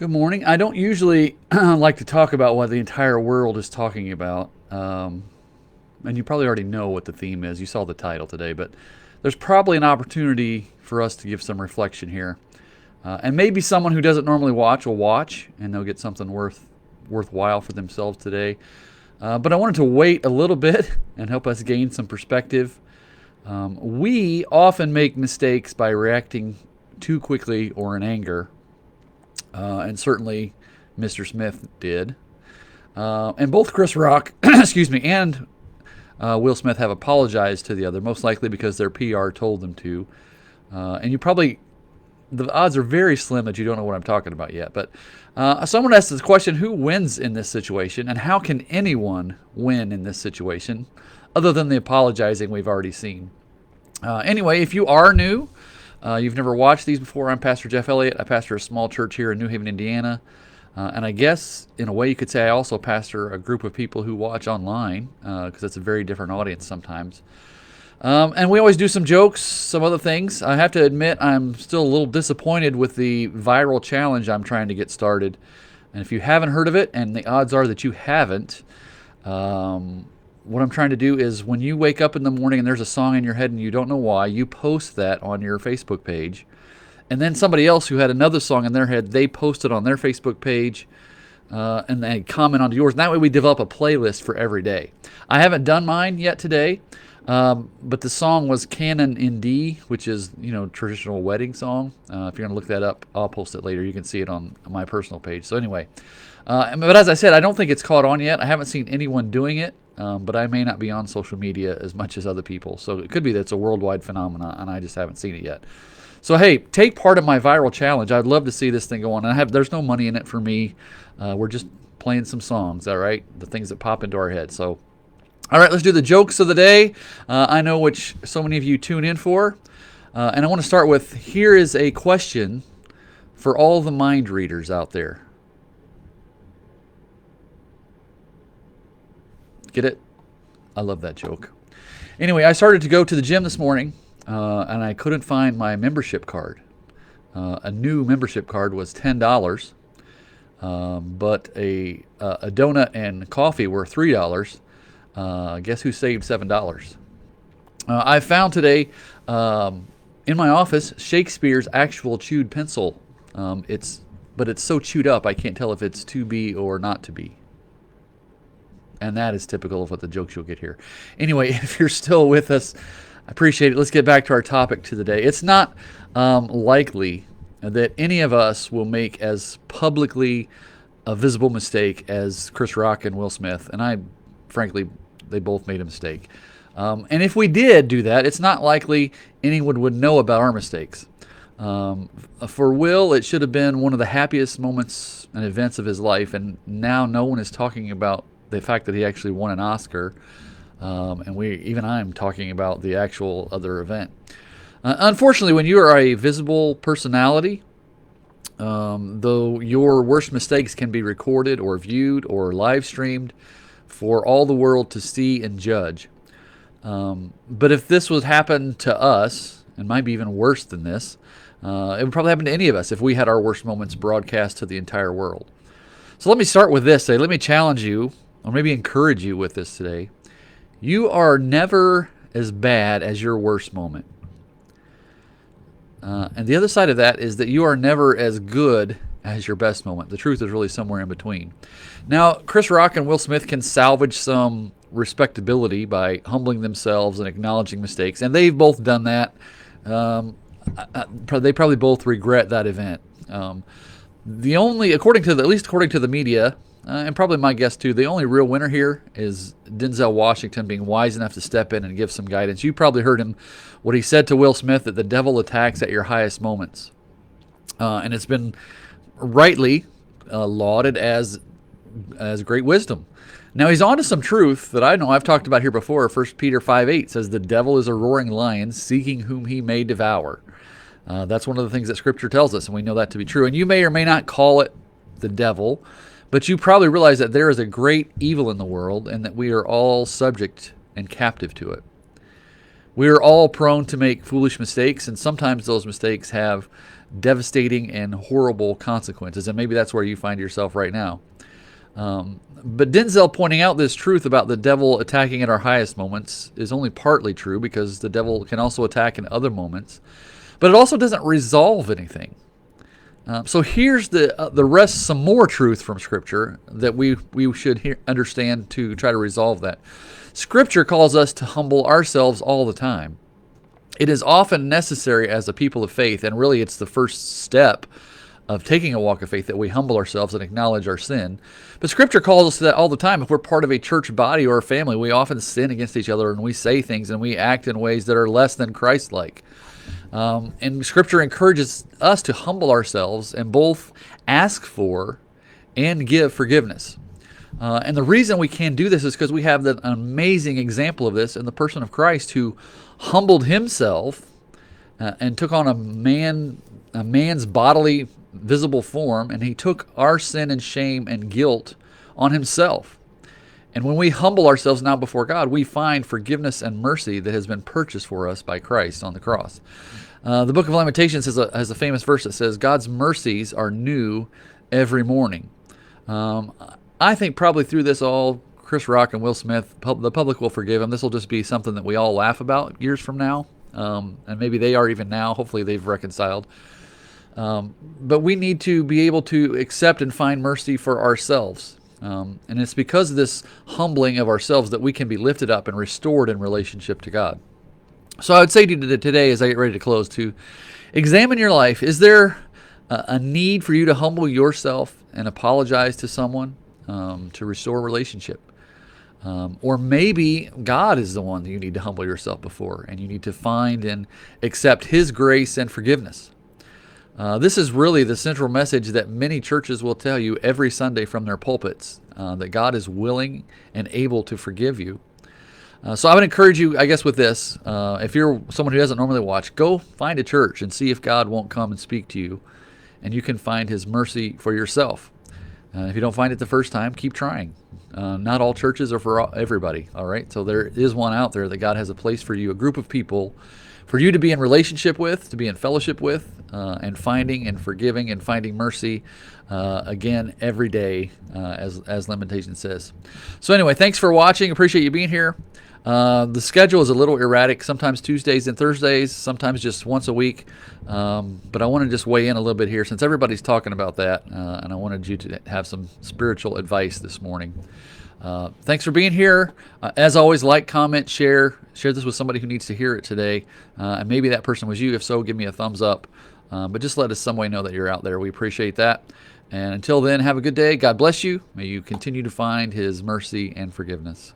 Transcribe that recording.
Good morning. I don't usually like to talk about what the entire world is talking about. And you probably already know what the theme is. You saw the title today, but there's probably an opportunity for us to give some reflection here. And maybe someone who doesn't normally watch will watch and they'll get something worthwhile for themselves today. But I wanted to wait a little bit and help us gain some perspective. We often make mistakes by reacting too quickly or in anger, and certainly Mr. Smith did. And both Chris Rock, excuse me, and Will Smith have apologized to the other, most likely because their PR told them to. And the odds are very slim that you don't know what I'm talking about yet. But someone asked this question: who wins in this situation, and how can anyone win in this situation, other than the apologizing we've already seen? Anyway, if you are new, you've never watched these before, I'm Pastor Jeff Elliott. I pastor a small church here in New Haven, Indiana. And I guess, in a way, you could say I also pastor a group of people who watch online, because it's a very different audience sometimes. And we always do some jokes, some other things. I have to admit, I'm still a little disappointed with the viral challenge I'm trying to get started. And if you haven't heard of it, and the odds are that you haven't, what I'm trying to do is when you wake up in the morning and there's a song in your head and you don't know why, you post that on your Facebook page. And then somebody else who had another song in their head, they post it on their Facebook page, and they comment on yours. And that way we develop a playlist for every day. I haven't done mine yet today, but the song was Canon in D, which is, traditional wedding song. If you're going to look that up, I'll post it later. You can see it on my personal page. So anyway, but as I said, I don't think it's caught on yet. I haven't seen anyone doing it, but I may not be on social media as much as other people. So it could be that it's a worldwide phenomenon, and I just haven't seen it yet. So hey, take part in my viral challenge. I'd love to see this thing go on. There's no money in it for me. We're just playing some songs, all right? The things that pop into our head. So, all right, let's do the jokes of the day. I know which so many of you tune in for. And I want to start with, here is a question for all the mind readers out there. Get it? I love that joke. Anyway, I started to go to the gym this morning. And I couldn't find my membership card. A new membership card was $10, but a donut and coffee were $3. Guess who saved $7? I found today in my office Shakespeare's actual chewed pencil. But it's so chewed up I can't tell if it's to be or not to be. And that is typical of what the jokes you'll get here. Anyway, if you're still with us, I appreciate it. Let's get back to our topic to the day. It's not likely that any of us will make as publicly a visible mistake as Chris Rock and Will Smith. And frankly, they both made a mistake. And if we did do that, it's not likely anyone would know about our mistakes. For Will, it should have been one of the happiest moments and events of his life. And now no one is talking about the fact that he actually won an Oscar. And I'm talking about the actual other event. Unfortunately, when you are a visible personality, though your worst mistakes can be recorded or viewed or live streamed for all the world to see and judge. But if this would happen to us, and might be even worse than this, it would probably happen to any of us if we had our worst moments broadcast to the entire world. So let me start with this. Let me challenge you, or maybe encourage you with this today. You are never as bad as your worst moment. And the other side of that is that you are never as good as your best moment. The truth is really somewhere in between. Now, Chris Rock and Will Smith can salvage some respectability by humbling themselves and acknowledging mistakes, and they've both done that. They probably both regret that event. According to the media, and probably my guess too, the only real winner here is Denzel Washington being wise enough to step in and give some guidance. You probably heard him, what he said to Will Smith, that the devil attacks at your highest moments. And it's been rightly lauded as great wisdom. Now he's on to some truth that I know I've talked about here before. 1 Peter 5:8 says the devil is a roaring lion seeking whom he may devour. That's one of the things that Scripture tells us, and we know that to be true. And you may or may not call it the devil, but you probably realize that there is a great evil in the world and that we are all subject and captive to it. We are all prone to make foolish mistakes, and sometimes those mistakes have devastating and horrible consequences. And maybe that's where you find yourself right now. But Denzel pointing out this truth about the devil attacking at our highest moments is only partly true, because the devil can also attack in other moments. But it also doesn't resolve anything. So here's the rest, some more truth from Scripture that we should understand to try to resolve that. Scripture calls us to humble ourselves all the time. It is often necessary as a people of faith, and really it's the first step of taking a walk of faith, that we humble ourselves and acknowledge our sin. But Scripture calls us to that all the time. If we're part of a church body or a family, we often sin against each other, and we say things and we act in ways that are less than Christ-like. And Scripture encourages us to humble ourselves and both ask for and give forgiveness. And the reason we can do this is because we have an amazing example of this in the person of Christ, who humbled himself and took on a man's bodily visible form, and he took our sin and shame and guilt on himself. And when we humble ourselves now before God, we find forgiveness and mercy that has been purchased for us by Christ on the cross. The book of Lamentations has a famous verse that says, God's mercies are new every morning. I think probably through this all, Chris Rock and Will Smith, the public will forgive them. This will just be something that we all laugh about years from now. And maybe they are even now. Hopefully they've reconciled. But we need to be able to accept and find mercy for ourselves. And it's because of this humbling of ourselves that we can be lifted up and restored in relationship to God. So I would say to you today, as I get ready to close, to examine your life. Is there a need for you to humble yourself and apologize to someone to restore relationship? Or maybe God is the one that you need to humble yourself before, and you need to find and accept His grace and forgiveness. This is really the central message that many churches will tell you every Sunday from their pulpits, that God is willing and able to forgive you. So I would encourage you, I guess, with this, if you're someone who doesn't normally watch, go find a church and see if God won't come and speak to you, and you can find His mercy for yourself. If you don't find it the first time, keep trying. Not all churches are for everybody, all right? So there is one out there that God has a place for you, a group of people for you to be in relationship with, to be in fellowship with, and finding and forgiving and finding mercy again every day, as Lamentations says. So anyway, thanks for watching. Appreciate you being here. The schedule is a little erratic, sometimes Tuesdays and Thursdays, sometimes just once a week. But I want to just weigh in a little bit here, since everybody's talking about that, and I wanted you to have some spiritual advice this morning. Thanks for being here. As always, like, comment, share this with somebody who needs to hear it today. And maybe that person was you. If so, give me a thumbs up. But just let us some way know that you're out there. We appreciate that. And until then, have a good day. God bless you. May you continue to find His mercy and forgiveness.